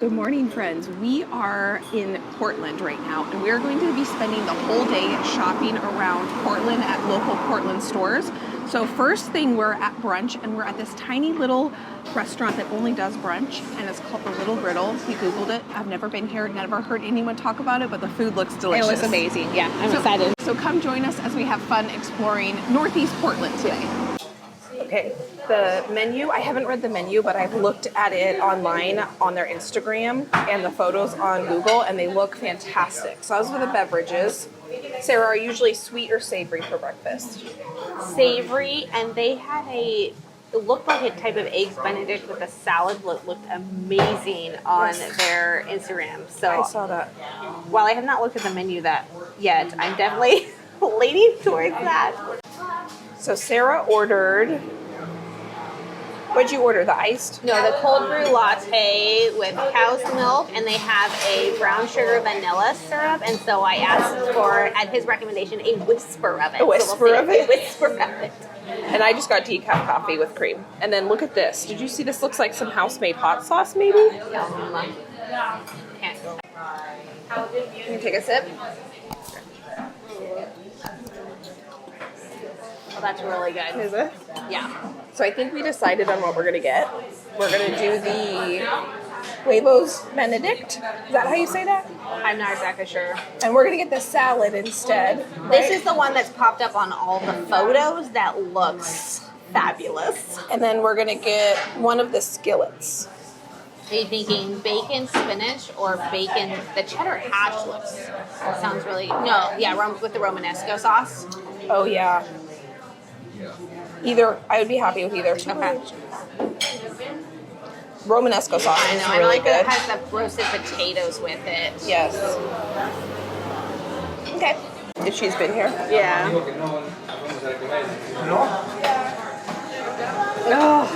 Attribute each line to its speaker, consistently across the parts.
Speaker 1: Good morning, friends. We are in Portland right now, and we're going to be spending the whole day shopping around Portland at local Portland stores. So first thing, we're at brunch, and we're at this tiny little restaurant that only does brunch, and it's called The Little Griddle. We Googled it. I've never been here, never heard anyone talk about it, but the food looks delicious.
Speaker 2: It looks amazing. Yeah, I'm excited.
Speaker 1: So come join us as we have fun exploring Northeast Portland today. Okay, the menu, I haven't read the menu, but I've looked at it online on their Instagram and the photos on Google, and they look fantastic. So those are the beverages. Sarah, are usually sweet or savory for breakfast?
Speaker 2: Savory, and they had it looked like a type of eggs Benedict with a salad that looked amazing on their Instagram. So
Speaker 1: I saw that.
Speaker 2: While I have not looked at the menu yet, I'm definitely leaning towards that.
Speaker 1: So Sarah ordered, what'd you order, the iced?
Speaker 2: No, the cold brew latte with cow's milk, and they have a brown sugar vanilla syrup, and so I asked for, at his recommendation, a whisper of it.
Speaker 1: A whisper of it?
Speaker 2: A whisper of it.
Speaker 1: And I just got decaf coffee with cream. And then look at this. Did you see this looks like some house-made hot sauce, maybe?
Speaker 2: Yum. Can't go.
Speaker 1: Can you take a sip?
Speaker 2: Oh, that's really good.
Speaker 1: Is it?
Speaker 2: Yeah.
Speaker 1: So I think we decided on what we're going to get. We're going to do the Huevos Benedict. Is that how you say that?
Speaker 2: I'm not exactly sure.
Speaker 1: And we're going to get the salad instead.
Speaker 2: This is the one that's popped up on all the photos that looks fabulous.
Speaker 1: And then we're going to get one of the skillets.
Speaker 2: Are you thinking bacon, spinach, or bacon? The cheddar hash sounds really... No, yeah, with the Romanesco sauce.
Speaker 1: Oh, yeah. Either, I would be happy with either.
Speaker 2: Okay.
Speaker 1: Romanesco sauce is
Speaker 2: I
Speaker 1: really
Speaker 2: like
Speaker 1: good.
Speaker 2: It has the roasted potatoes with it.
Speaker 1: Yes. Okay. If she's been here.
Speaker 2: Yeah.
Speaker 1: Oh,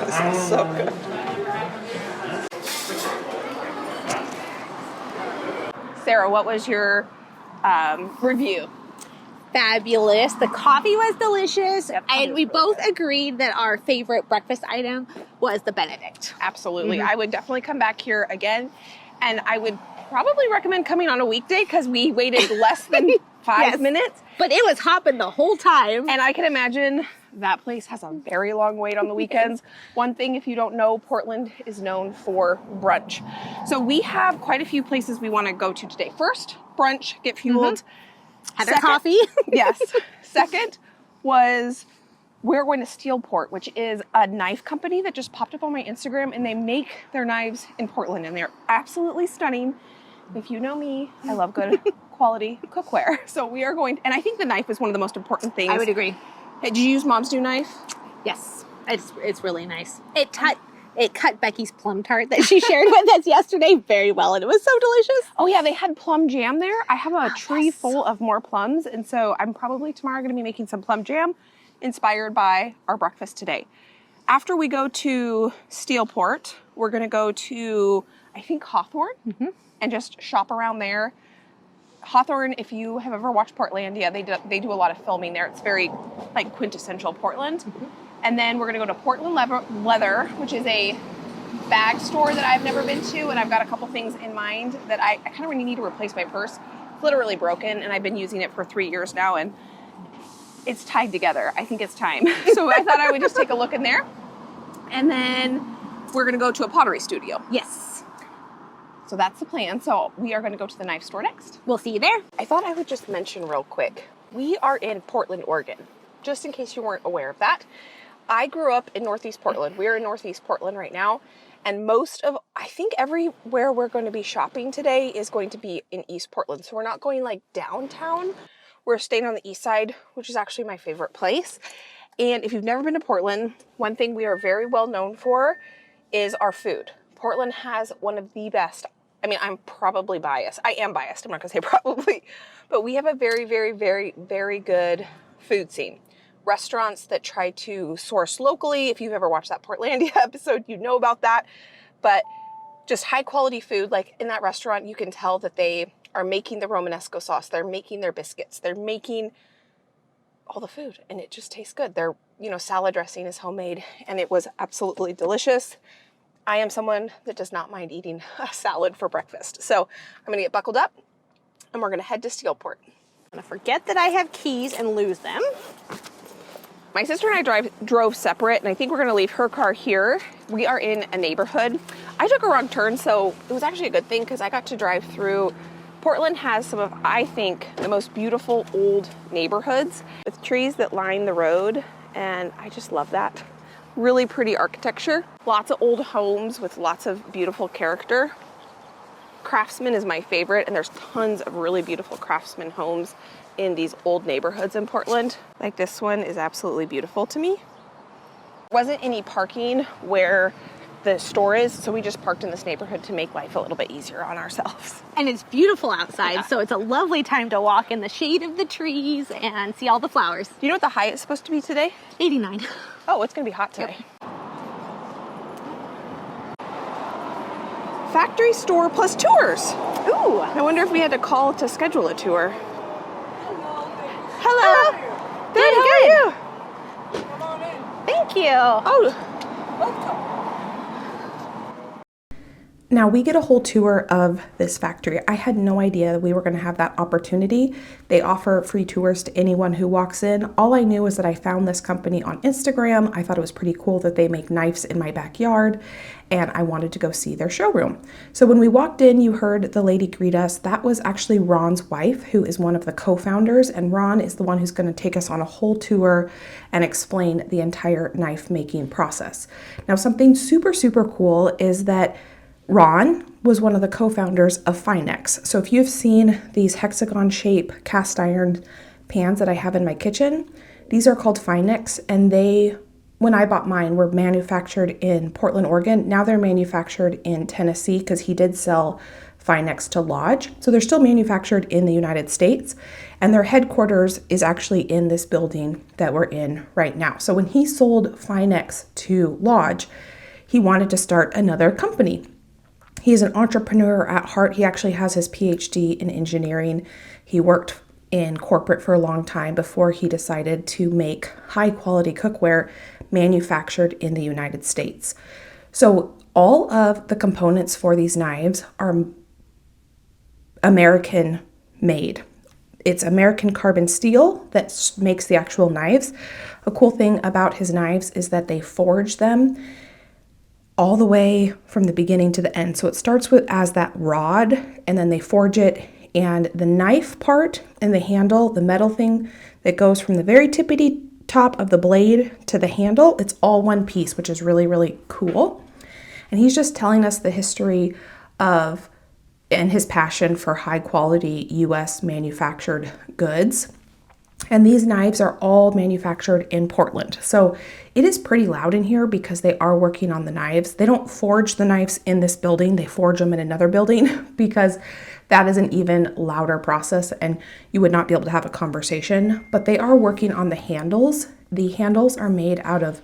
Speaker 1: this is so good. Sarah, what was your review?
Speaker 2: Fabulous. The coffee was delicious, and we both agreed that our favorite breakfast item was the Benedict.
Speaker 1: Absolutely. Mm-hmm. I would definitely come back here again, and I would probably recommend coming on a weekday because we waited less than 5 minutes.
Speaker 2: But it was hopping the whole time.
Speaker 1: And I can imagine that place has a very long wait on the weekends. One thing, if you don't know, Portland is known for brunch. So we have quite a few places we want to go to today. First, brunch, get fueled.
Speaker 2: Mm-hmm. Have a coffee.
Speaker 1: Yes. Second was we're going to Steelport, which is a knife company that just popped up on my Instagram, and they make their knives in Portland, and they're absolutely stunning. If you know me, I love good quality cookware. So we are going, and I think the knife is one of the most important things.
Speaker 2: I would agree.
Speaker 1: Hey, did you use Mom's new knife?
Speaker 2: Yes. It's really nice. It cut Becky's plum tart that she shared with us yesterday very well, and it was so delicious.
Speaker 1: Oh yeah, they had plum jam there. I have a tree full of more plums, and so I'm probably tomorrow going to be making some plum jam inspired by our breakfast today. After we go to Steelport, we're going to go to, I think, Hawthorne, and just shop around there. Hawthorne, if you have ever watched Portlandia, they do a lot of filming there. It's very like quintessential Portland. And then we're going to go to Portland Leather, which is a bag store that I've never been to, and I've got a couple things in mind that I kind of really need to replace my purse. It's literally broken, and I've been using it for 3 years now, and it's tied together. I think it's time. So I thought I would just take a look in there. And then we're going to go to a pottery studio.
Speaker 2: Yes.
Speaker 1: So that's the plan. So we are going to go to the knife store next.
Speaker 2: We'll see you there.
Speaker 1: I thought I would just mention real quick, we are in Portland, Oregon, just in case you weren't aware of that. I grew up in Northeast Portland. We're in Northeast Portland right now. And I think everywhere we're going to be shopping today is going to be in East Portland. So we're not going like downtown. We're staying on the east side, which is actually my favorite place. And if you've never been to Portland, one thing we are very well known for is our food. Portland has one of the best. I mean, I'm probably biased. I am biased. I'm not going to say probably. But we have a very, very, very, very good food scene. Restaurants that try to source locally. If you've ever watched that Portlandia episode, you know about that. But just high quality food. Like in that restaurant, you can tell that they are making the Romanesco sauce. They're making their biscuits. They're making all the food, and it just tastes good. Their, salad dressing is homemade, and it was absolutely delicious. I am someone that does not mind eating a salad for breakfast. So I'm gonna get buckled up and we're gonna head to Steelport.
Speaker 2: I'm gonna forget that I have keys and lose them.
Speaker 1: My sister and I drove separate, and I think we're gonna leave her car here. We are in a neighborhood. I took a wrong turn, so it was actually a good thing because I got to drive through. Portland has some of, I think, the most beautiful old neighborhoods with trees that line the road, and I just love that. Really pretty architecture. Lots of old homes with lots of beautiful character. Craftsman is my favorite, and there's tons of really beautiful craftsman homes in these old neighborhoods in Portland. Like this one is absolutely beautiful to me. There wasn't any parking where the store is, so we just parked in this neighborhood to make life a little bit easier on ourselves.
Speaker 2: And it's beautiful outside, so it's a lovely time to walk in the shade of the trees and see all the flowers.
Speaker 1: Do you know what the high is supposed to be today?
Speaker 2: 89.
Speaker 1: Oh, it's gonna be hot today. Factory store plus tours.
Speaker 2: Ooh.
Speaker 1: I wonder if we had to call to schedule a tour. Hello. Good, how are you?
Speaker 3: Come on in.
Speaker 2: Thank you.
Speaker 1: Oh.
Speaker 4: Now we get a whole tour of this factory. I had no idea we were going to have that opportunity. They offer free tours to anyone who walks in. All I knew was that I found this company on Instagram. I thought it was pretty cool that they make knives in my backyard, and I wanted to go see their showroom. So when we walked in, you heard the lady greet us. That was actually Ron's wife, who is one of the co-founders, and Ron is the one who's going to take us on a whole tour and explain the entire knife making process. Now, something super, super cool is that Ron was one of the co-founders of Finex. So if you've seen these hexagon shape cast iron pans that I have in my kitchen, these are called Finex, and they, when I bought mine, were manufactured in Portland, Oregon. Now they're manufactured in Tennessee because he did sell Finex to Lodge. So they're still manufactured in the United States, and their headquarters is actually in this building that we're in right now. So when he sold Finex to Lodge, he wanted to start another company. He's an entrepreneur at heart. He actually has his PhD in engineering. He worked in corporate for a long time before he decided to make high quality cookware manufactured in the United States. So all of the components for these knives are American made. It's American carbon steel that makes the actual knives. A cool thing about his knives is that they forge them all the way from the beginning to the end. So it starts with as that rod, and then they forge it, and the knife part and the handle, the metal thing that goes from the very tippity top of the blade to the handle, it's all one piece, which is really, really cool. And he's just telling us the history of and his passion for high quality US manufactured goods. And these knives are all manufactured in Portland. So it is pretty loud in here because they are working on the knives. They don't forge the knives in this building, they forge them in another building because that is an even louder process and you would not be able to have a conversation. But they are working on the handles. The handles are made out of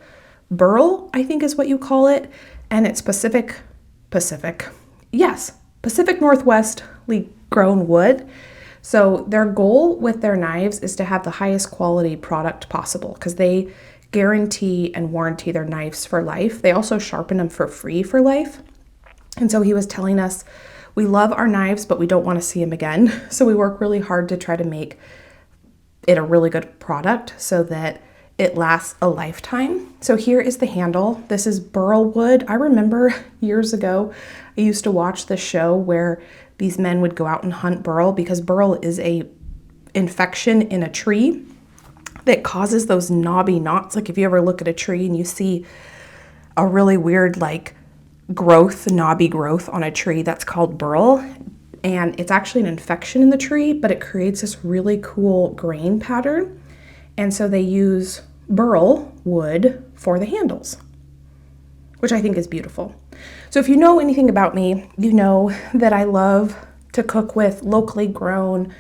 Speaker 4: burl, I think is what you call it. And it's Pacific Northwestly grown wood. So their goal with their knives is to have the highest quality product possible because they guarantee and warranty their knives for life. They also sharpen them for free for life. And so he was telling us, we love our knives, but we don't want to see them again. So we work really hard to try to make it a really good product so that it lasts a lifetime. So here is the handle. This is burl wood. I remember years ago, I used to watch the show where these men would go out and hunt burl because burl is a infection in a tree that causes those knobby knots. Like if you ever look at a tree and you see a really weird knobby growth on a tree, that's called burl. And it's actually an infection in the tree, but it creates this really cool grain pattern. And so they use burl wood for the handles, which I think is beautiful. So if you know anything about me, you know that I love to cook with locally grown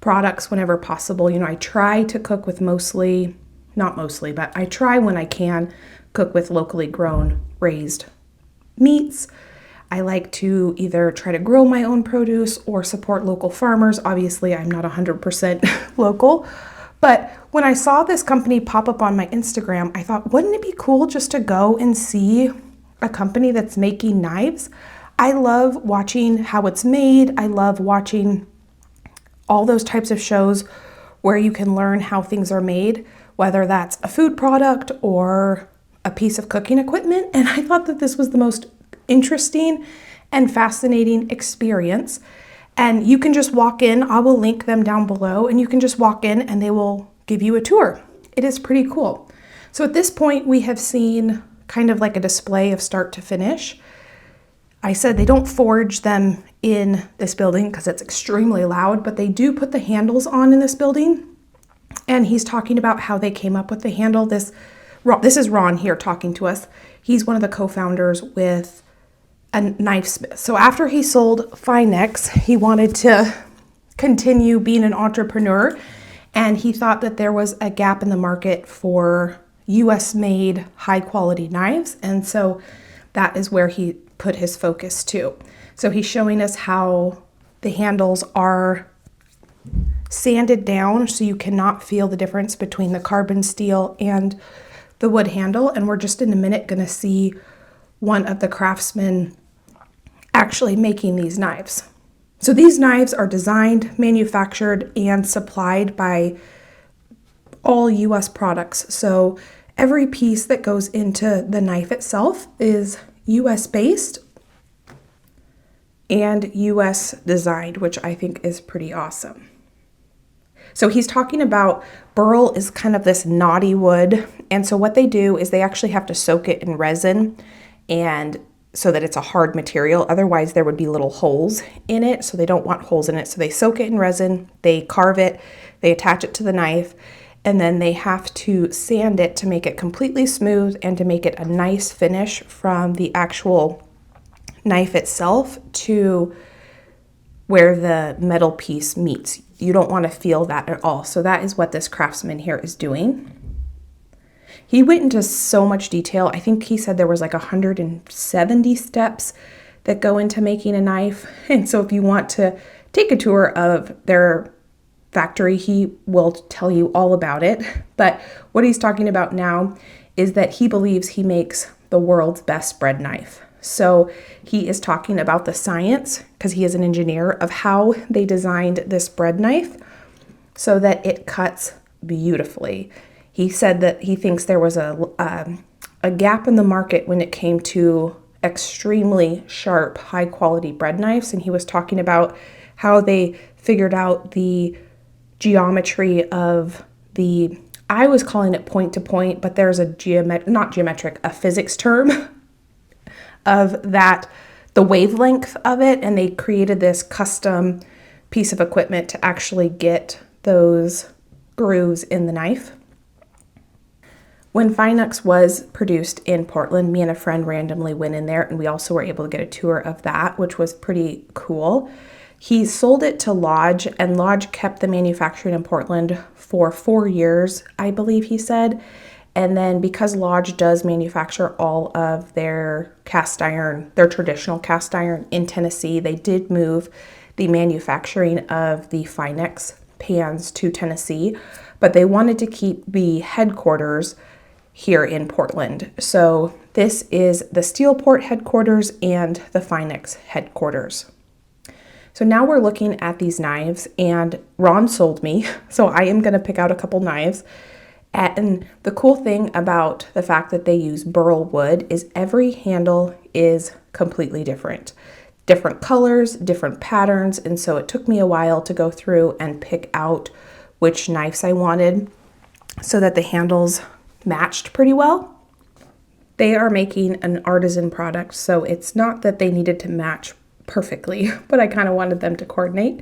Speaker 4: products whenever possible. You know, I try to cook with but I try when I can cook with locally grown raised meats. I like to either try to grow my own produce or support local farmers. Obviously, I'm not 100% local, but when I saw this company pop up on my Instagram, I thought, wouldn't it be cool just to go and see a company that's making knives. I love watching how it's made. I love watching all those types of shows where you can learn how things are made, whether that's a food product or a piece of cooking equipment. And I thought that this was the most interesting and fascinating experience. And you can just walk in. I will link them down below, and you can just walk in and they will give you a tour. It is pretty cool. So at this point, we have seen kind of like a display of start to finish. I said they don't forge them in this building because it's extremely loud, but they do put the handles on in this building. And he's talking about how they came up with the handle. This is Ron here talking to us. He's one of the co-founders with a knife smith. So after he sold Finex, he wanted to continue being an entrepreneur, and he thought that there was a gap in the market for US made high quality knives. And so that is where he put his focus to. So he's showing us how the handles are sanded down so you cannot feel the difference between the carbon steel and the wood handle. And we're just in a minute going to see one of the craftsmen actually making these knives. So these knives are designed, manufactured, and supplied by all US products. So every piece that goes into the knife itself is US based and US designed, which I think is pretty awesome. So he's talking about burl is kind of this knotty wood. And so what they do is they actually have to soak it in resin, and so that it's a hard material. Otherwise there would be little holes in it. So they don't want holes in it. So they soak it in resin, they carve it, they attach it to the knife, and then they have to sand it to make it completely smooth and to make it a nice finish from the actual knife itself to where the metal piece meets. You don't want to feel that at all. So that is what this craftsman here is doing. He went into so much detail. I think he said there was like 170 steps that go into making a knife. And so if you want to take a tour of their factory, he will tell you all about it. But what he's talking about now is that he believes he makes the world's best bread knife. So he is talking about the science, because he is an engineer, of how they designed this bread knife so that it cuts beautifully. He said that he thinks there was a gap in the market when it came to extremely sharp, high quality bread knives. And he was talking about how they figured out the geometry of the, I was calling it point to point, but there's a a physics term of that, the wavelength of it. And they created this custom piece of equipment to actually get those grooves in the knife. When Finex was produced in Portland, me and a friend randomly went in there, and we also were able to get a tour of that, which was pretty cool. He sold it to Lodge, and Lodge kept the manufacturing in Portland for 4 years, I believe he said. And then because Lodge does manufacture all of their cast iron, their traditional cast iron in Tennessee, they did move the manufacturing of the Finex pans to Tennessee, but they wanted to keep the headquarters here in Portland. So this is the Steelport headquarters and the Finex headquarters. So now we're looking at these knives, and Ron sold me, so I am going to pick out a couple knives. And the cool thing about the fact that they use burl wood is every handle is completely different. Different colors, different patterns, and so it took me a while to go through and pick out which knives I wanted so that the handles matched pretty well. They are making an artisan product, so it's not that they needed to match perfectly, but I kind of wanted them to coordinate.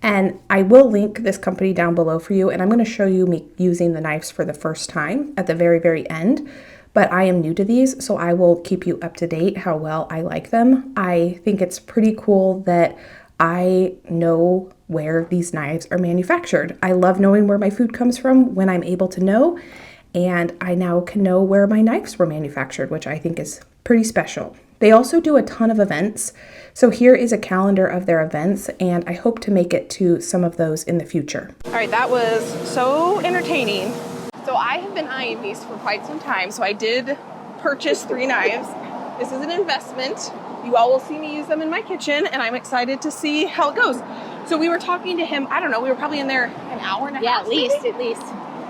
Speaker 4: And I will link this company down below for you, and I'm going to show you me using the knives for the first time at the very, very end. But I am new to these, so I will keep you up to date how well I like them. I think it's pretty cool that I know where these knives are manufactured. I love knowing where my food comes from when I'm able to know, and I now can know where my knives were manufactured, which I think is pretty special. They also do a ton of events. So here is a calendar of their events, and I hope to make it to some of those in the future.
Speaker 1: All right, that was so entertaining. So I have been eyeing these for quite some time. So I did purchase 3 knives. This is an investment. You all will see me use them in my kitchen, and I'm excited to see how it goes. So we were talking to him, I don't know, we were probably in there an hour and a half.
Speaker 2: At least.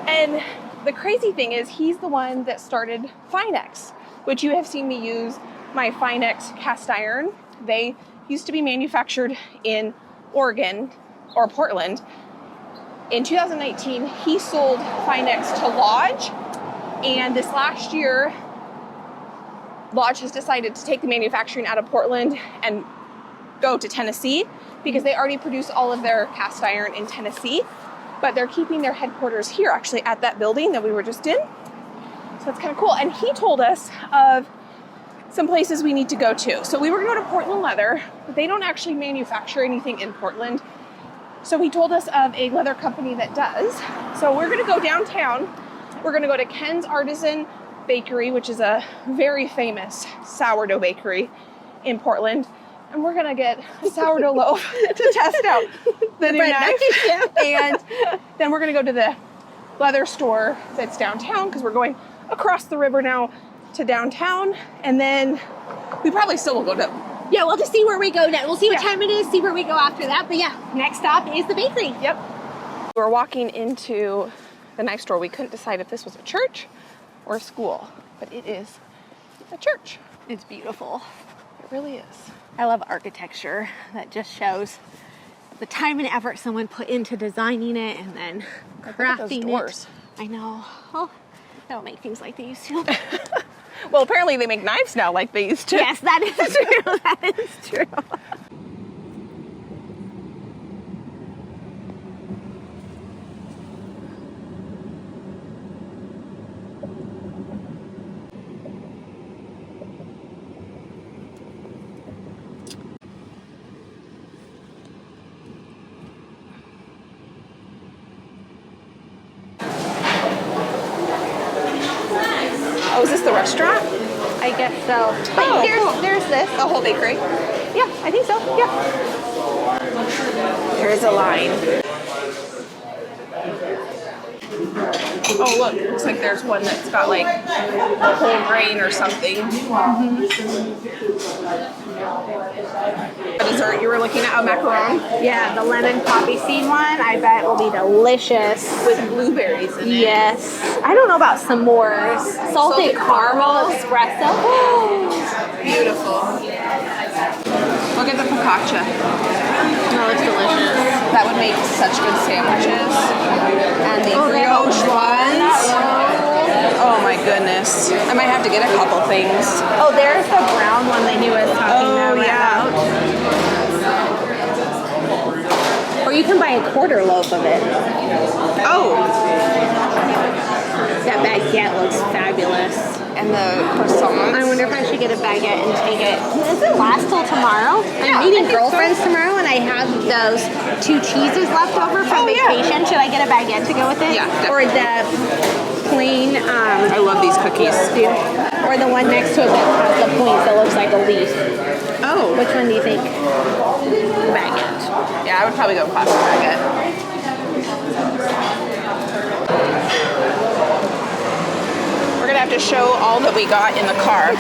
Speaker 1: And the crazy thing is he's the one that started Finex, which you have seen me use my Finex cast iron. They used to be manufactured in Oregon or Portland. In 2019, he sold Finex to Lodge, and this last year, Lodge has decided to take the manufacturing out of Portland and go to Tennessee because they already produce all of their cast iron in Tennessee, but they're keeping their headquarters here actually at that building that we were just in. So that's kind of cool. And he told us of some places we need to go to. So we were going to go to Portland Leather, but they don't actually manufacture anything in Portland. So he told us of a leather company that does. So we're going to go downtown. We're going to go to Ken's Artisan Bakery, which is a very famous sourdough bakery in Portland. And we're going to get a sourdough loaf to test out the new knife.
Speaker 2: Yeah.
Speaker 1: And then we're going to go to the leather store that's downtown because we're going across the river now to downtown. And then we probably still will go to...
Speaker 2: Yeah, we'll just see where we go next. We'll see what time it is, see where we go after that. But yeah, next stop is the bakery.
Speaker 1: Yep. We're walking into the knife store. We couldn't decide if this was a church or a school, but it is a church.
Speaker 2: It's beautiful.
Speaker 1: It really is.
Speaker 2: I love architecture that just shows the time and effort someone put into designing it and then crafting it. I know. Oh, they don't make things like they used to.
Speaker 1: Well, apparently they make knives now like they used to.
Speaker 2: Yes, that is true. That is true.
Speaker 1: Oh, is this the restaurant?
Speaker 2: I guess so. But
Speaker 1: Oh,
Speaker 2: there's,
Speaker 1: cool.
Speaker 2: there's this.
Speaker 1: The whole bakery?
Speaker 2: Yeah, I think so. Yeah.
Speaker 1: There is a line. Oh, look. Looks like there's one that's got like a whole grain or something. A dessert you were looking at, a macaron
Speaker 2: Yeah, the lemon poppy seed one, I bet will be delicious.
Speaker 1: with blueberries in it.
Speaker 2: Yes. I don't know about s'mores. Salted caramel espresso.
Speaker 1: Beautiful. Look at the focaccia.
Speaker 2: That looks delicious.
Speaker 1: That would make such good sandwiches. And the brioche ones. Oh my goodness. I might have to get a couple things.
Speaker 2: Oh, there's the brown one that he was talking about. Or you can buy a quarter loaf of it.
Speaker 1: Oh,
Speaker 2: That baguette looks fabulous.
Speaker 1: and the croissants.
Speaker 2: I wonder if I should get a baguette and take it. Does it last till tomorrow?
Speaker 1: Yeah,
Speaker 2: I'm meeting
Speaker 1: I think
Speaker 2: girlfriends
Speaker 1: so.
Speaker 2: tomorrow and I have those 2 cheeses left over from vacation. Should I get a baguette to go with it?
Speaker 1: Yeah,
Speaker 2: Or the plain,
Speaker 1: I love these cookies.
Speaker 2: or the one next to it that has the points that looks like a leaf.
Speaker 1: Oh,
Speaker 2: Which one do you think? The baguette.
Speaker 1: yeah, I would probably go classic baguette. We're gonna have to show all that we got in the car.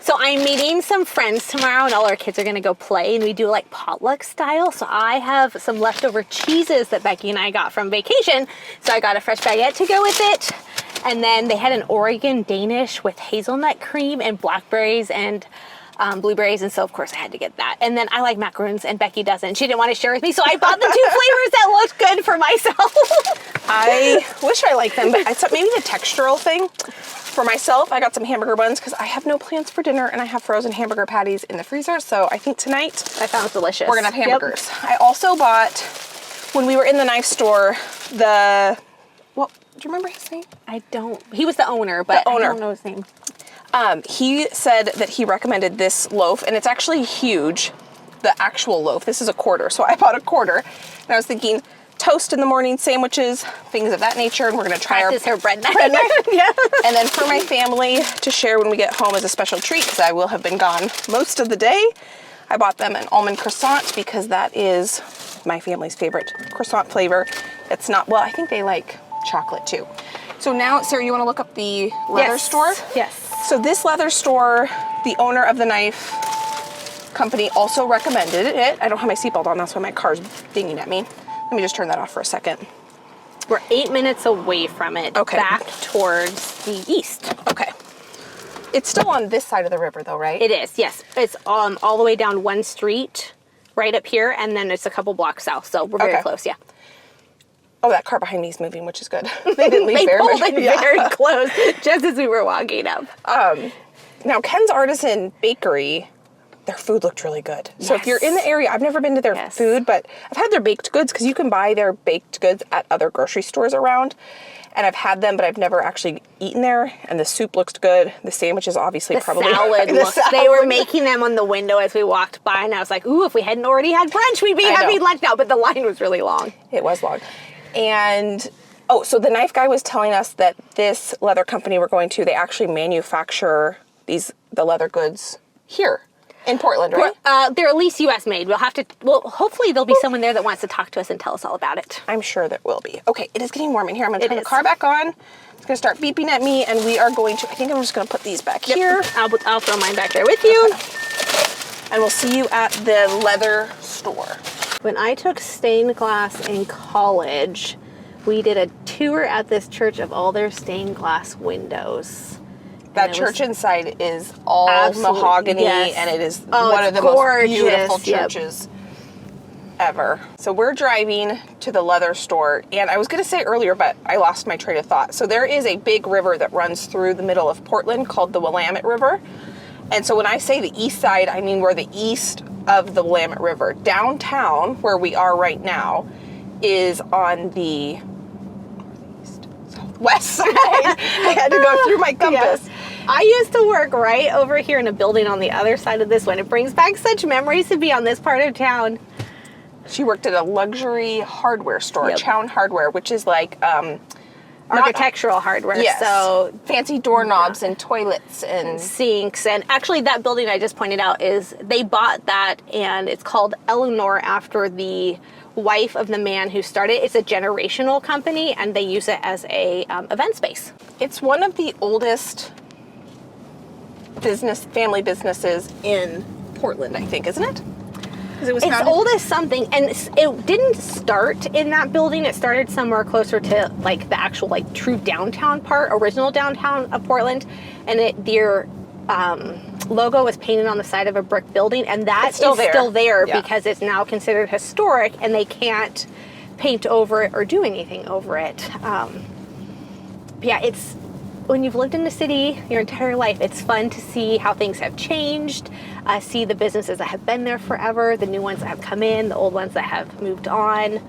Speaker 2: So I'm meeting some friends tomorrow and all our kids are gonna go play and we do like potluck style. So I have some leftover cheeses that Becky and I got from vacation. So I got a fresh baguette to go with it. And then they had an Oregon Danish with hazelnut cream and blackberries and blueberries. And so of course I had to get that. And then I like macaroons and Becky doesn't. She didn't want to share with me. So I bought the 2 flavors that looked good for myself.
Speaker 1: I wish I liked them, but I thought maybe the textural thing. For myself, I got some hamburger buns because I have no plans for dinner and I have frozen hamburger patties in the freezer. So I think tonight
Speaker 2: I found it delicious.
Speaker 1: we're gonna have hamburgers. I also bought, when we were in the knife store, do you remember his name?
Speaker 2: I don't, he was the owner, but
Speaker 1: The owner.
Speaker 2: I don't know his name.
Speaker 1: He said that he recommended this loaf, and it's actually huge, the actual loaf. This is a quarter, so I bought a quarter. And I was thinking, toast in the morning, sandwiches, things of that nature, and we're gonna try
Speaker 2: Practice her bread knife.
Speaker 1: yeah. And then for my family to share when we get home as a special treat, because I will have been gone most of the day, I bought them an almond croissant because that is my family's favorite croissant flavor. It's not, well, I think they like chocolate too. So now, Sarah, you want to look up the leather store?
Speaker 2: Yes.
Speaker 1: So this leather store, the owner of the knife company also recommended it. I don't have my seatbelt on, that's why my car's dinging at me. Let me just turn that off for a second.
Speaker 2: We're 8 minutes away from it,
Speaker 1: Okay.
Speaker 2: back towards the east.
Speaker 1: Okay. It's still on this side of the river though, right?
Speaker 2: It is, yes. It's all the way down one street, right up here, and then it's a couple blocks south, so we're very
Speaker 1: Okay.
Speaker 2: close, yeah.
Speaker 1: Oh, that car behind me is moving, which is good. They didn't leave
Speaker 2: They
Speaker 1: very
Speaker 2: pulled
Speaker 1: much.
Speaker 2: it
Speaker 1: Yeah.
Speaker 2: very close, just as we were walking up.
Speaker 1: Now, Ken's Artisan Bakery, their food looked really good. So if you're in the area, I've never been to their
Speaker 2: Yes.
Speaker 1: food, but I've had their baked goods because you can buy their baked goods at other grocery stores around. And I've had them, but I've never actually eaten there. And the soup looked good. The sandwiches obviously
Speaker 2: The
Speaker 1: probably.
Speaker 2: salad
Speaker 1: The
Speaker 2: looks, they
Speaker 1: salad.
Speaker 2: were making them on the window as we walked by, and I was like, ooh, if we hadn't already had brunch, we'd be
Speaker 1: I
Speaker 2: having
Speaker 1: know.
Speaker 2: lunch now, but the line was really long.
Speaker 1: It was long. And, oh, so the knife guy was telling us that this leather company we're going to, they actually manufacture the leather goods here in Portland, right?
Speaker 2: They're at least U.S. made. Well, hopefully there'll be someone there that wants to talk to us and tell us all about it.
Speaker 1: I'm sure there will be. Okay, it is getting warm in here. I'm going to
Speaker 2: It
Speaker 1: turn the
Speaker 2: is.
Speaker 1: car back on. It's going to start beeping at me, and we are going to, I think I'm just going to put these back here,
Speaker 2: I'll throw mine back there with you.
Speaker 1: and we'll see you at the leather store.
Speaker 2: When I took stained glass in college, we did a tour at this church of all their stained glass windows.
Speaker 1: That
Speaker 2: it
Speaker 1: church
Speaker 2: was
Speaker 1: inside is all
Speaker 2: absolute-
Speaker 1: mahogany,
Speaker 2: yes.
Speaker 1: and it is
Speaker 2: Oh,
Speaker 1: one
Speaker 2: it's
Speaker 1: of the most beautiful
Speaker 2: gorgeous. Yep.
Speaker 1: churches ever. So we're driving to the leather store, and I was going to say earlier, but I lost my train of thought. So there is a big river that runs through the middle of Portland called the Willamette River. And so when I say the east side, I mean we're the east of the Willamette River. Downtown, where we are right now, is on the west side. I had to go through my compass.
Speaker 2: Yes. I used to work right over here in a building on the other side of this one. It brings back such memories to be on this part of town.
Speaker 1: She worked at a luxury hardware store,
Speaker 2: Yep.
Speaker 1: Chown Hardware, which is like
Speaker 2: Architectural hardware,
Speaker 1: yes,
Speaker 2: so
Speaker 1: fancy doorknobs and toilets and
Speaker 2: sinks. And actually that building I just pointed out they bought that, and it's called Eleanor after the wife of the man who started it. It's a generational company, and they use it as a event space.
Speaker 1: it's one of the oldest family businesses in Portland, I think, isn't it? 'Cause it was
Speaker 2: It's
Speaker 1: founded-
Speaker 2: old as something, and it didn't start in that building. It started somewhere closer to like the actual like true downtown part, original downtown of Portland, and their logo was painted on the side of a brick building, and that
Speaker 1: It's still
Speaker 2: is
Speaker 1: there.
Speaker 2: still there
Speaker 1: Yeah.
Speaker 2: because it's now considered historic, and they can't paint over it or do anything over it. Yeah, it's when you've lived in the city your entire life, it's fun to see how things have changed, see the businesses that have been there forever, the new ones that have come in, the old ones that have moved on.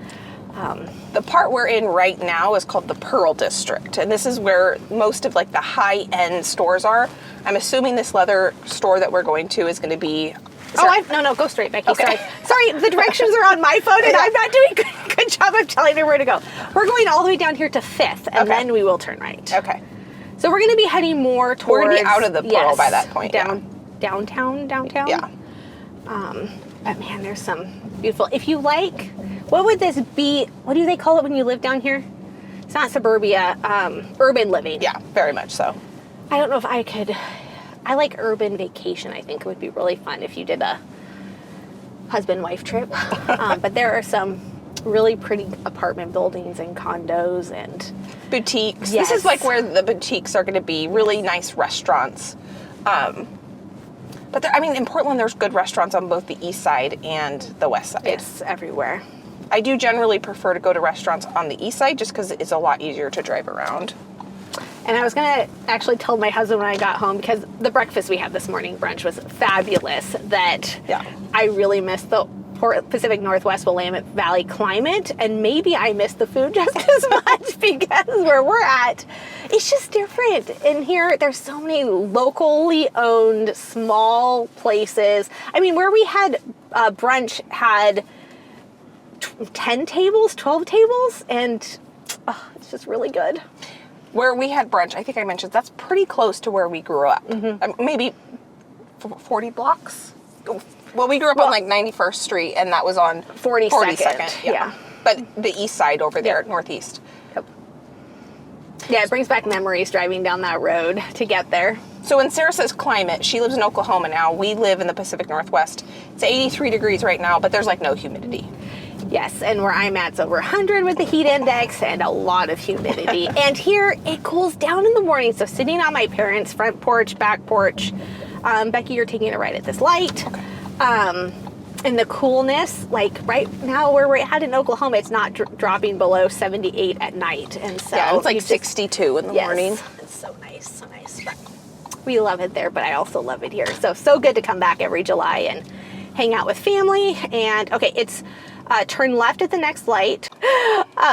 Speaker 1: The part we're in right now is called the Pearl District, and this is where most of like the high-end stores are. I'm assuming this leather store that we're going to is going to be.
Speaker 2: No, go straight, Becky.
Speaker 1: Okay.
Speaker 2: Sorry, the directions are on my phone, and
Speaker 1: Yeah.
Speaker 2: I'm not doing a good job of telling her where to go. We're going all the way down here to 5th, and
Speaker 1: Okay.
Speaker 2: then we will turn right.
Speaker 1: Okay.
Speaker 2: So we're going to be heading more towards.
Speaker 1: We're gonna be out of the Pearl by that point,
Speaker 2: Downtown.
Speaker 1: Yeah.
Speaker 2: But man, there's some beautiful. If you like, what would this be? What do they call it when you live down here? It's not suburbia. Urban living.
Speaker 1: Yeah, very much so.
Speaker 2: I don't know if I could. I like urban vacation. I think it would be really fun if you did a husband-wife trip. But there are some really pretty apartment buildings and condos and
Speaker 1: Boutiques.
Speaker 2: Yes.
Speaker 1: This is like where the boutiques are going to be. Really nice restaurants. But in Portland, there's good restaurants on both the east side and the west side.
Speaker 2: it's everywhere.
Speaker 1: I do generally prefer to go to restaurants on the east side just because it's a lot easier to drive around.
Speaker 2: And I was gonna actually tell my husband when I got home, because the breakfast we had this morning, brunch, was fabulous, that
Speaker 1: Yeah.
Speaker 2: I really missed the Pacific Northwest Willamette Valley climate, and maybe I missed the food just as much because where we're at, it's just different. In here, there's so many locally owned small places. I mean, where we had brunch had 10 tables, 12 tables, and it's just really good.
Speaker 1: Where we had brunch, I think I mentioned, that's pretty close to where we grew up. Maybe 40 blocks? Well, we grew up on like 91st Street, and that was on
Speaker 2: 42nd, yeah.
Speaker 1: But the east side over there,
Speaker 2: Yep.
Speaker 1: northeast.
Speaker 2: Yep. Yeah, it brings back memories driving down that road to get there.
Speaker 1: So when Sarah says climate, she lives in Oklahoma now. We live in the Pacific Northwest. It's 83 degrees right now, but there's like no humidity.
Speaker 2: Yes, and where I'm at, it's over 100 with the heat index and a lot of humidity. And here, it cools down in the morning. So sitting on my parents' front porch, back porch, Becky, you're taking a ride at this light.
Speaker 1: Okay.
Speaker 2: And the coolness, like right now where we're at in Oklahoma, it's not dropping below 78 at night. And so
Speaker 1: Yeah, it's like 62 in the morning.
Speaker 2: It's so nice, so nice. But we love it there, but I also love it here. So good to come back every July and hang out with family. And okay, it's turn left at the next light.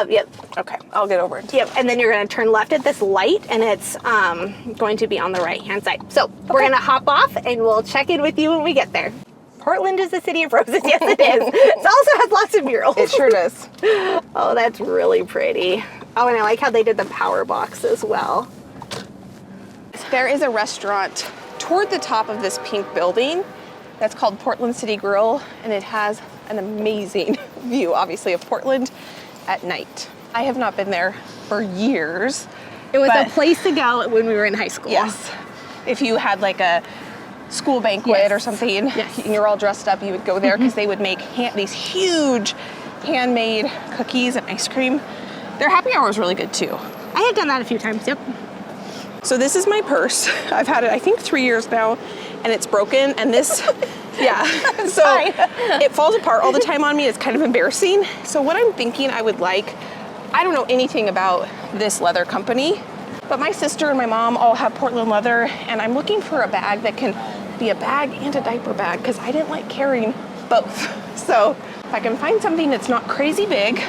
Speaker 2: Yep.
Speaker 1: Okay, I'll get over it.
Speaker 2: Yep, and then you're going to turn left at this light, and it's going to be on the right-hand side. So we're going to hop off, and we'll check in with you when we get there. Portland is the city of roses. Yes, it is. It also has lots of murals.
Speaker 1: It sure does.
Speaker 2: Oh, that's really pretty. Oh, and I like how they did the power box as well.
Speaker 1: There is a restaurant toward the top of this pink building that's called Portland City Grill, and it has an amazing view, obviously, of Portland at night. I have not been there for years.
Speaker 2: It was a place to go when we were in high school.
Speaker 1: Yes. If you had like a school banquet or something, and you're all dressed up, you would go there because they would make these huge handmade cookies and ice cream. Their happy hour is really good too.
Speaker 2: I have done that a few times, yep.
Speaker 1: So this is my purse. I've had it, I think, 3 years now, and it's broken. And this, yeah, so it falls apart all the time on me. It's kind of embarrassing. So what I'm thinking I would like, I don't know anything about this leather company, but my sister and my mom all have Portland leather, and I'm looking for a bag that can be a bag and a diaper bag because I didn't like carrying both. So if I can find something that's not crazy big,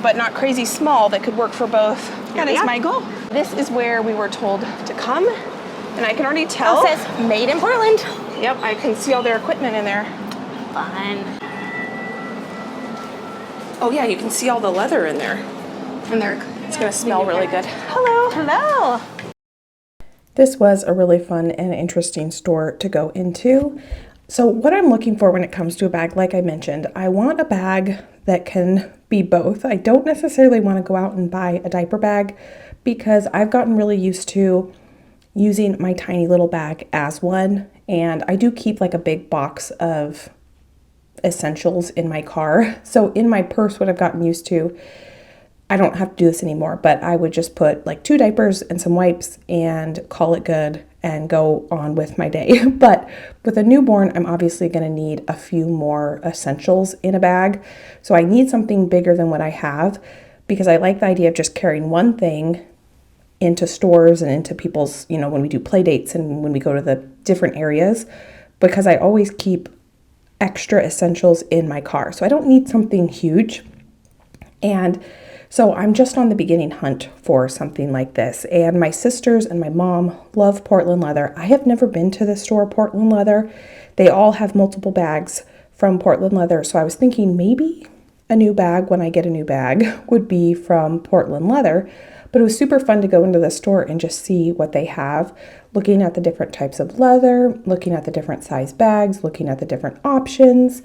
Speaker 1: but not crazy small, that could work for both, that is my goal. This is where we were told to come, and I can already tell.
Speaker 2: It says made in Portland.
Speaker 1: Yep, I can see all their equipment in there.
Speaker 2: Fun.
Speaker 1: Oh yeah, you can see all the leather in there. And it's gonna smell really good. Hello.
Speaker 2: Hello.
Speaker 4: This was a really fun and interesting store to go into. So what I'm looking for when it comes to a bag, like I mentioned, I want a bag that can be both. I don't necessarily want to go out and buy a diaper bag because I've gotten really used to using my tiny little bag as one. And I do keep like a big box of essentials in my car. So in my purse, what I've gotten used to, I don't have to do this anymore, but I would just put like 2 diapers and some wipes and call it good and go on with my day. But with a newborn, I'm obviously going to need a few more essentials in a bag. So I need something bigger than what I have because I like the idea of just carrying one thing into stores and into people's, when we do play dates and when we go to the different areas, because I always keep extra essentials in my car. So I don't need something huge. And so I'm just on the beginning hunt for something like this. And my sisters and my mom love Portland leather. I have never been to the store Portland leather. They all have multiple bags from Portland leather. So I was thinking maybe a new bag when I get a new bag would be from Portland leather. But it was super fun to go into the store and just see what they have, looking at the different types of leather, looking at the different size bags, looking at the different options.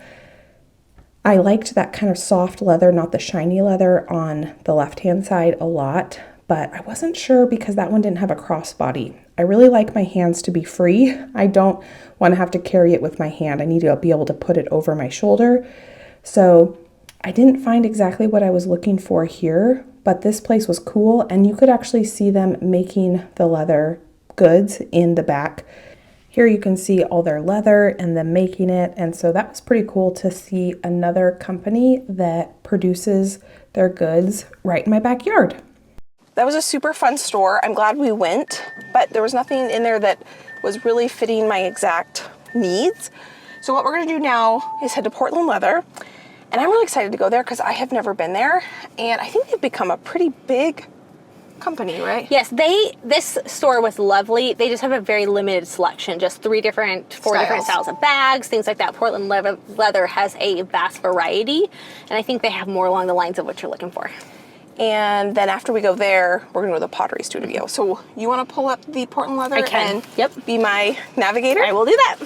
Speaker 4: I liked that kind of soft leather, not the shiny leather on the left-hand side a lot, but I wasn't sure because that one didn't have a crossbody. I really like my hands to be free. I don't want to have to carry it with my hand. I need to be able to put it over my shoulder. So I didn't find exactly what I was looking for here, but this place was cool, and you could actually see them making the leather goods in the back. Here you can see all their leather and them making it, and so that was pretty cool to see another company that produces their goods right in my backyard.
Speaker 1: That was a super fun store. I'm glad we went, but there was nothing in there that was really fitting my exact needs. So what we're gonna do now is head to Portland Leather, and I'm really excited to go there because I have never been there, and I think they've become a pretty big company, right?
Speaker 2: Yes, this store was lovely. They just have a very limited selection, just 4 different styles of bags, things like that. Portland Leather has a vast variety, and I think they have more along the lines of what you're looking for.
Speaker 1: And then after we go there, we're gonna go to the pottery studio. So you wanna pull up the Portland Leather
Speaker 2: I can.
Speaker 1: and be my navigator?
Speaker 2: I will do that.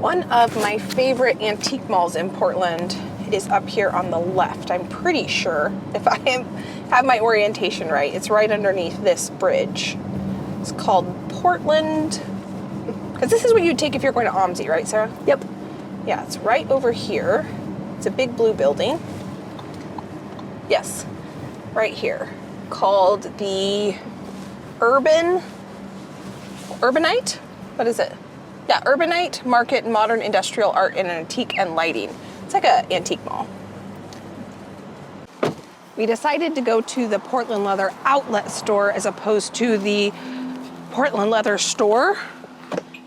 Speaker 1: One of my favorite antique malls in Portland is up here on the left. I'm pretty sure, if I have my orientation right, it's right underneath this bridge. It's called Portland, because this is what you'd take if you're going to OMSI, right, Sarah?
Speaker 2: Yep.
Speaker 1: Yeah, it's right over here. It's a big blue building. Yes, right here, called the Urbanite? What is it? Yeah, Urbanite Market, Modern Industrial Art and Antique and Lighting. It's like an antique mall. We decided to go to the Portland Leather outlet store as opposed to the Portland Leather store.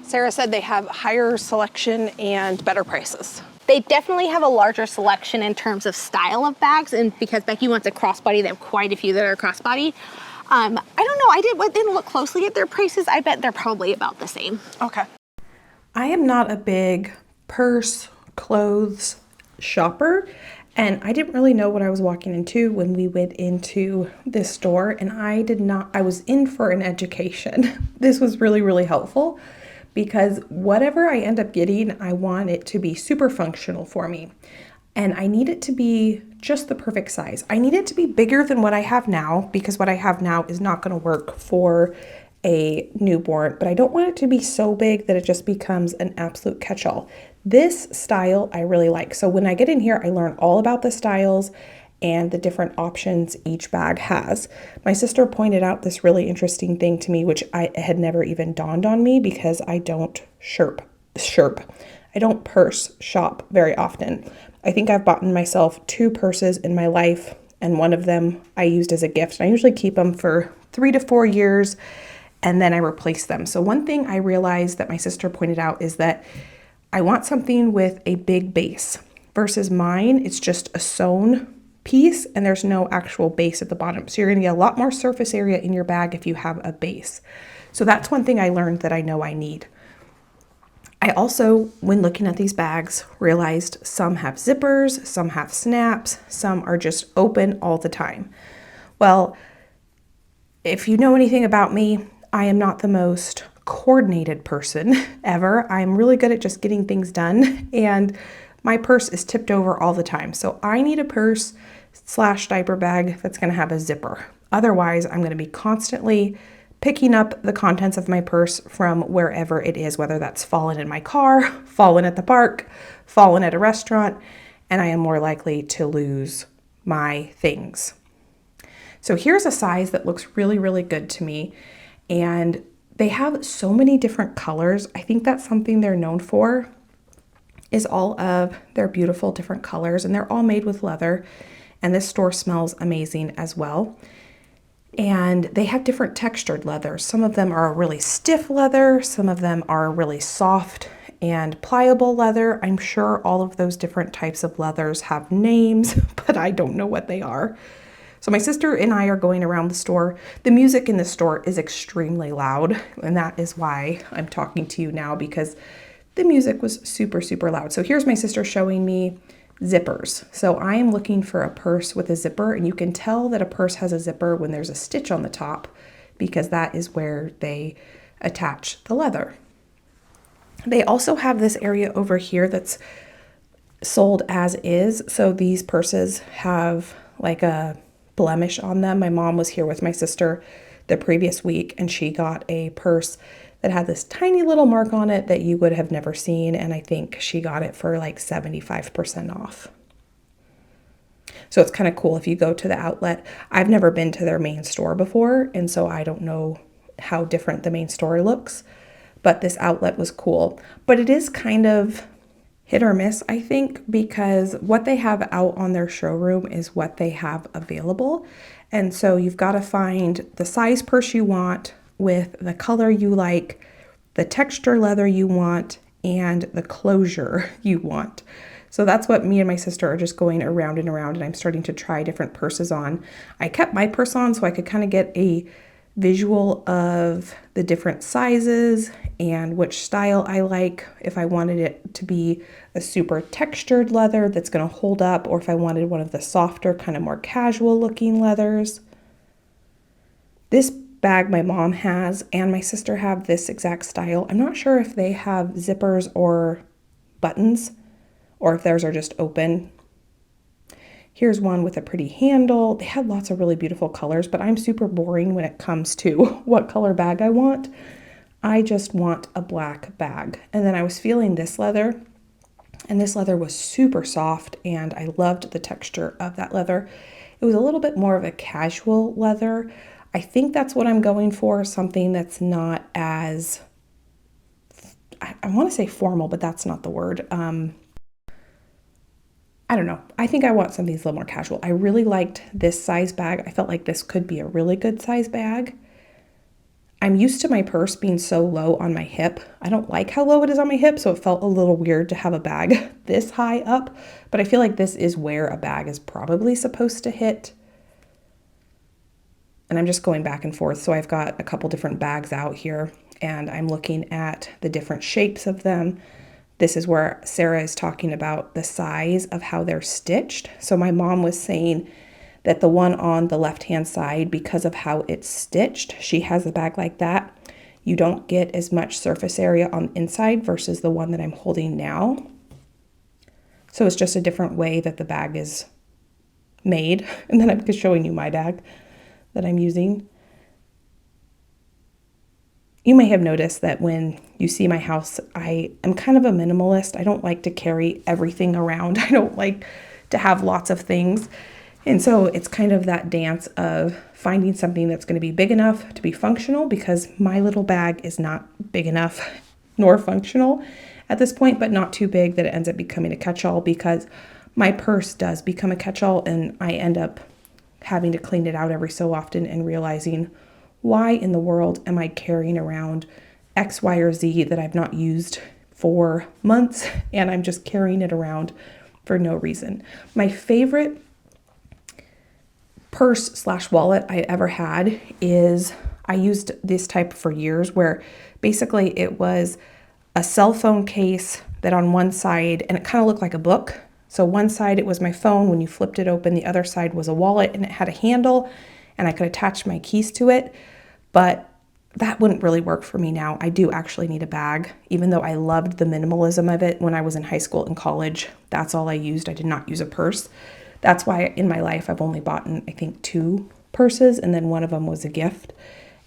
Speaker 1: Sarah said they have higher selection and better prices.
Speaker 2: They definitely have a larger selection in terms of style of bags, and because Becky wants a crossbody, they have quite a few that are crossbody. I don't know, I didn't look closely at their prices. I bet they're probably about the same.
Speaker 1: Okay.
Speaker 4: I am not a big purse, clothes shopper, and I didn't really know what I was walking into when we went into this store, and I was in for an education. This was really, really helpful because whatever I end up getting, I want it to be super functional for me. And I need it to be just the perfect size. I need it to be bigger than what I have now because what I have now is not going to work for a newborn, but I don't want it to be so big that it just becomes an absolute catch-all. This style I really like. So when I get in here, I learn all about the styles and the different options each bag has. My sister pointed out this really interesting thing to me, which I had never even dawned on me because I don't I don't purse shop very often. I think I've bought myself 2 purses in my life, and one of them I used as a gift. And I usually keep them for 3 to 4 years, and then I replace them. So one thing I realized that my sister pointed out is that I want something with a big base versus mine. It's just a sewn piece and there's no actual base at the bottom. So you're gonna get a lot more surface area in your bag if you have a base. So that's one thing I learned that I know I need. I also, when looking at these bags, realized some have zippers, some have snaps, some are just open all the time. Well, if you know anything about me, I am not the most coordinated person ever. I'm really good at just getting things done, and my purse is tipped over all the time. So I need a purse / diaper bag that's going to have a zipper. Otherwise, I'm going to be constantly picking up the contents of my purse from wherever it is, whether that's fallen in my car, fallen at the park, fallen at a restaurant, and I am more likely to lose my things. So here's a size that looks really, really good to me. And they have so many different colors. I think that's something they're known for, is all of their beautiful different colors. And they're all made with leather. And this store smells amazing as well. And they have different textured leathers. Some of them are really stiff leather. Some of them are really soft and pliable leather. I'm sure all of those different types of leathers have names, but I don't know what they are. So my sister and I are going around the store. The music in the store is extremely loud, and that is why I'm talking to you now, because the music was super, super loud. So here's my sister showing me zippers. So I am looking for a purse with a zipper, and you can tell that a purse has a zipper when there's a stitch on the top, because that is where they attach the leather. They also have this area over here that's sold as is. So these purses have like a blemish on them. My mom was here with my sister the previous week, and she got a purse that had this tiny little mark on it that you would have never seen, and I think she got it for like 75% off. So it's kind of cool if you go to the outlet. I've never been to their main store before, and so I don't know how different the main store looks, but this outlet was cool. But it is kind of hit or miss, I think, because what they have out on their showroom is what they have available. And so you've got to find the size purse you want with the color you like, the texture leather you want, and the closure you want. So that's what me and my sister are just going around and around, and I'm starting to try different purses on. I kept my purse on so I could kind of get a visual of the different sizes and which style I like, if I wanted it to be a super textured leather that's going to hold up, or if I wanted one of the softer, kind of more casual looking leathers. This bag my mom has and my sister have this exact style. I'm not sure if they have zippers or buttons, or if theirs are just open. Here's one with a pretty handle. They had lots of really beautiful colors, but I'm super boring when it comes to what color bag I want. I just want a black bag. And then I was feeling this leather, and this leather was super soft, and I loved the texture of that leather. It was a little bit more of a casual leather. I think that's what I'm going for, something that's not as, I want to say formal, but that's not the word. I don't know. I think I want something that's a little more casual. I really liked this size bag. I felt like this could be a really good size bag. I'm used to my purse being so low on my hip. I don't like how low it is on my hip, so it felt a little weird to have a bag this high up, but I feel like this is where a bag is probably supposed to hit. And I'm just going back and forth. So I've got a couple different bags out here, and I'm looking at the different shapes of them. This is where Sarah is talking about the size of how they're stitched. So my mom was saying that the one on the left-hand side, because of how it's stitched, she has a bag like that. You don't get as much surface area on the inside versus the one that I'm holding now. So it's just a different way that the bag is made. And then I'm just showing you my bag that I'm using. You may have noticed that when you see my house, I am kind of a minimalist. I don't like to carry everything around. I don't like to have lots of things. And so it's kind of that dance of finding something that's going to be big enough to be functional, because my little bag is not big enough nor functional at this point, but not too big that it ends up becoming a catch-all, because my purse does become a catch-all, and I end up having to clean it out every so often and realizing, why in the world am I carrying around X, Y, or Z that I've not used for months, and I'm just carrying it around for no reason. My favorite purse/wallet I ever had is, I used this type for years, where basically it was a cell phone case that on one side, and it kind of looked like a book. So one side it was my phone when you flipped it open, the other side was a wallet, and it had a handle, and I could attach my keys to it. But that wouldn't really work for me now. I do actually need a bag, even though I loved the minimalism of it when I was in high school and college. That's all I used. I did not use a purse. That's why in my life I've only bought, I think, 2 purses, and then one of them was a gift.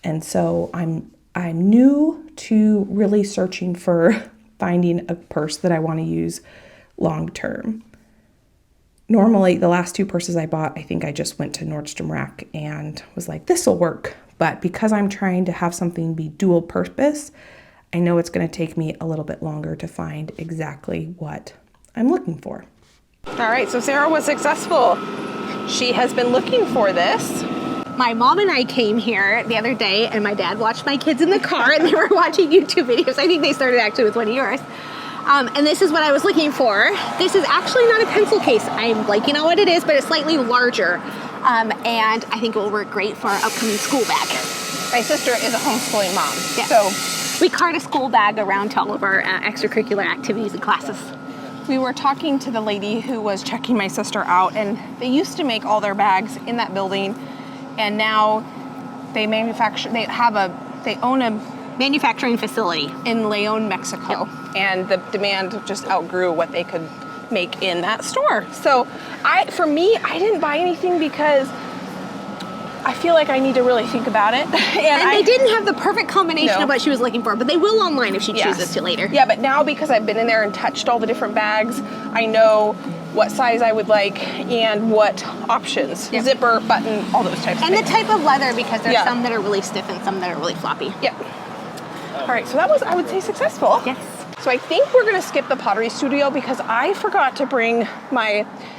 Speaker 4: And so I'm new to really searching for finding a purse that I want to use long term. Normally, the last 2 purses I bought, I think I just went to Nordstrom Rack and was like, this will work. But because I'm trying to have something be dual purpose, I know it's going to take me a little bit longer to find exactly what I'm looking for.
Speaker 1: All right, so Sarah was successful. She has been looking for this.
Speaker 2: My mom and I came here the other day, and my dad watched my kids in the car, and they were watching YouTube videos. I think they started actually with one of yours. And this is what I was looking for. This is actually not a pencil case. I'm blanking on what it is, but it's slightly larger. And I think it will work great for our upcoming school bag.
Speaker 1: My sister is a homeschooling mom,
Speaker 2: Yeah.
Speaker 1: so
Speaker 2: we cart a school bag around to all of our extracurricular activities and classes.
Speaker 1: we were talking to the lady who was checking my sister out, and they used to make all their bags in that building, and now they own a
Speaker 2: Manufacturing facility.
Speaker 1: in Leon, Mexico, and the demand just outgrew what they could make in that store. So for me, I didn't buy anything because I feel like I need to really think about it.
Speaker 2: And they didn't have the perfect combination
Speaker 1: No.
Speaker 2: of what she was looking for, but they will online if she
Speaker 1: Yes.
Speaker 2: chooses to later.
Speaker 1: Yeah, but now because I've been in there and touched all the different bags, I know what size I would like and what options,
Speaker 2: Yeah.
Speaker 1: zipper, button, all those types of
Speaker 2: And the
Speaker 1: things.
Speaker 2: type of leather, because there's
Speaker 1: Yeah.
Speaker 2: some that are really stiff and some that are really floppy.
Speaker 1: Yep. All right, so that was, I would say, successful.
Speaker 2: Yes.
Speaker 1: So I think we're gonna skip the pottery studio because I forgot to bring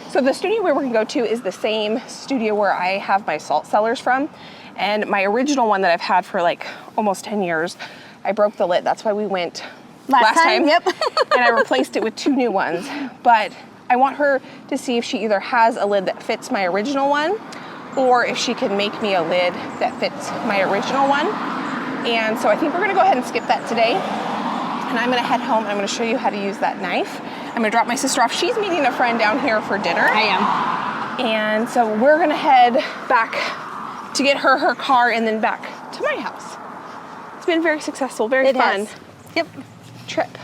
Speaker 1: so the studio where we're gonna go to is the same studio where I have my salt cellars from. And my original one that I've had for like almost 10 years, I broke the lid. That's why we went last time.
Speaker 2: Yep.
Speaker 1: And I replaced it with 2 new ones. But I want her to see if she either has a lid that fits my original one, or if she can make me a lid that fits my original one. And so I think we're gonna go ahead and skip that today. And I'm gonna head home and I'm gonna show you how to use that knife. I'm gonna drop my sister off. She's meeting a friend down here for dinner.
Speaker 2: I am.
Speaker 1: And so we're gonna head back to get her car and then back to my house. It's been very successful, very
Speaker 2: It
Speaker 1: fun
Speaker 2: has. Yep.
Speaker 1: trip.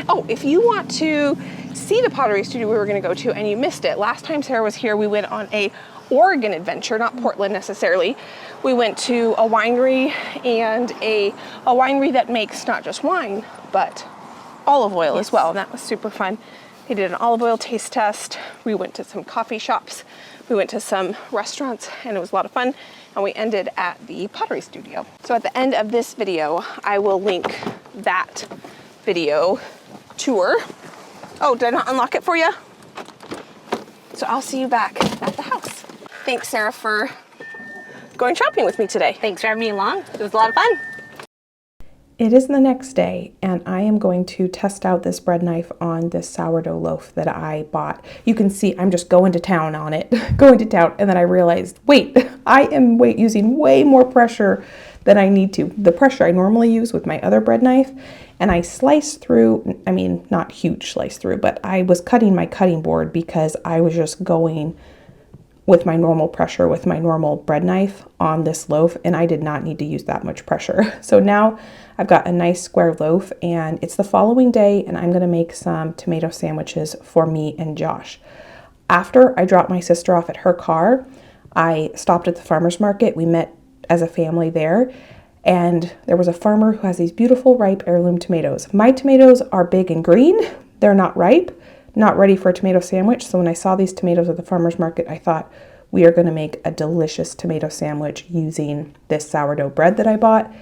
Speaker 1: Oh, if you want to see the pottery studio we were going to go to and you missed it. Last time Sarah was here, we went on a Oregon adventure, not Portland necessarily. We went to a winery, and a winery that makes not just wine, but olive oil as well, and that was super fun. They did an olive oil taste test. We went to some coffee shops. We went to some restaurants, and it was a lot of fun. And we ended at the pottery studio. So at the end of this video, I will link that video tour. Oh, did I not unlock it for you? So I'll see you back at the house. Thanks, Sarah, for going shopping with me today.
Speaker 2: Thanks for having me along. It was a lot of fun.
Speaker 4: It is the next day, and I am going to test out this bread knife on this sourdough loaf that I bought. You can see I'm just going to town on it, going to town, and then I realized, wait, I am using way more pressure than I need to. The pressure I normally use with my other bread knife, and I sliced through, I mean, not huge slice through, but I was cutting my cutting board because I was just going with my normal pressure with my normal bread knife on this loaf, and I did not need to use that much pressure. So now I've got a nice square loaf, and it's the following day, and I'm gonna make some tomato sandwiches for me and Josh. After I dropped my sister off at her car, I stopped at the farmer's market. We met as a family there, and there was a farmer who has these beautiful ripe heirloom tomatoes. My tomatoes are big and green. They're not ripe, not ready for a tomato sandwich. So when I saw these tomatoes at the farmer's market, I thought we are going to make a delicious tomato sandwich using this sourdough bread that I bought.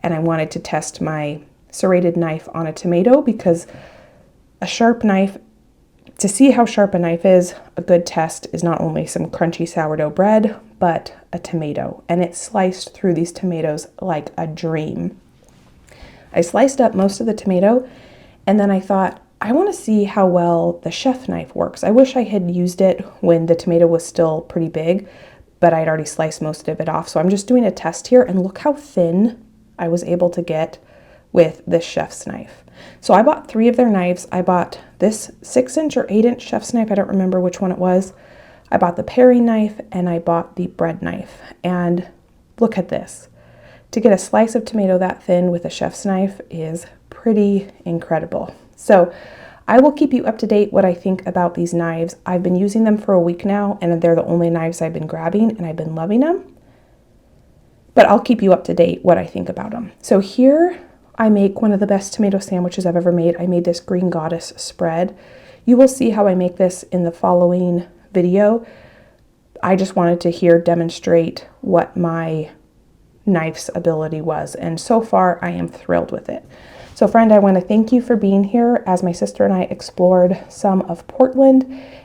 Speaker 4: And I wanted to test my serrated knife on a tomato because a sharp knife, to see how sharp a knife is, a good test is not only some crunchy sourdough bread, but a tomato. And it sliced through these tomatoes like a dream. I sliced up most of the tomato, and then I thought, I want to see how well the chef knife works. I wish I had used it when the tomato was still pretty big, but I'd already sliced most of it off. So I'm just doing a test here, and look how thin I was able to get with this chef's knife. So I bought 3 of their knives. I bought this 6-inch or 8-inch chef's knife. I don't remember which one it was. I bought the paring knife, and I bought the bread knife. And look at this. To get a slice of tomato that thin with a chef's knife is pretty incredible. So I will keep you up to date what I think about these knives. I've been using them for a week now, and they're the only knives I've been grabbing, and I've been loving them. But I'll keep you up to date what I think about them. So here I make one of the best tomato sandwiches I've ever made. I made this Green Goddess spread. You will see how I make this in the following video. I just wanted to demonstrate what my knife's ability was, and so far I am thrilled with it. So friend, I want to thank you for being here as my sister and I explored some of Portland,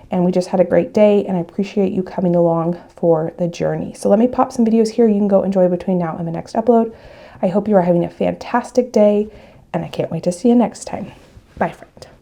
Speaker 4: and we just had a great day, and I appreciate you coming along for the journey. So let me pop some videos here you can go enjoy between now and the next upload. I hope you are having a fantastic day, and I can't wait to see you next time. Bye, friend.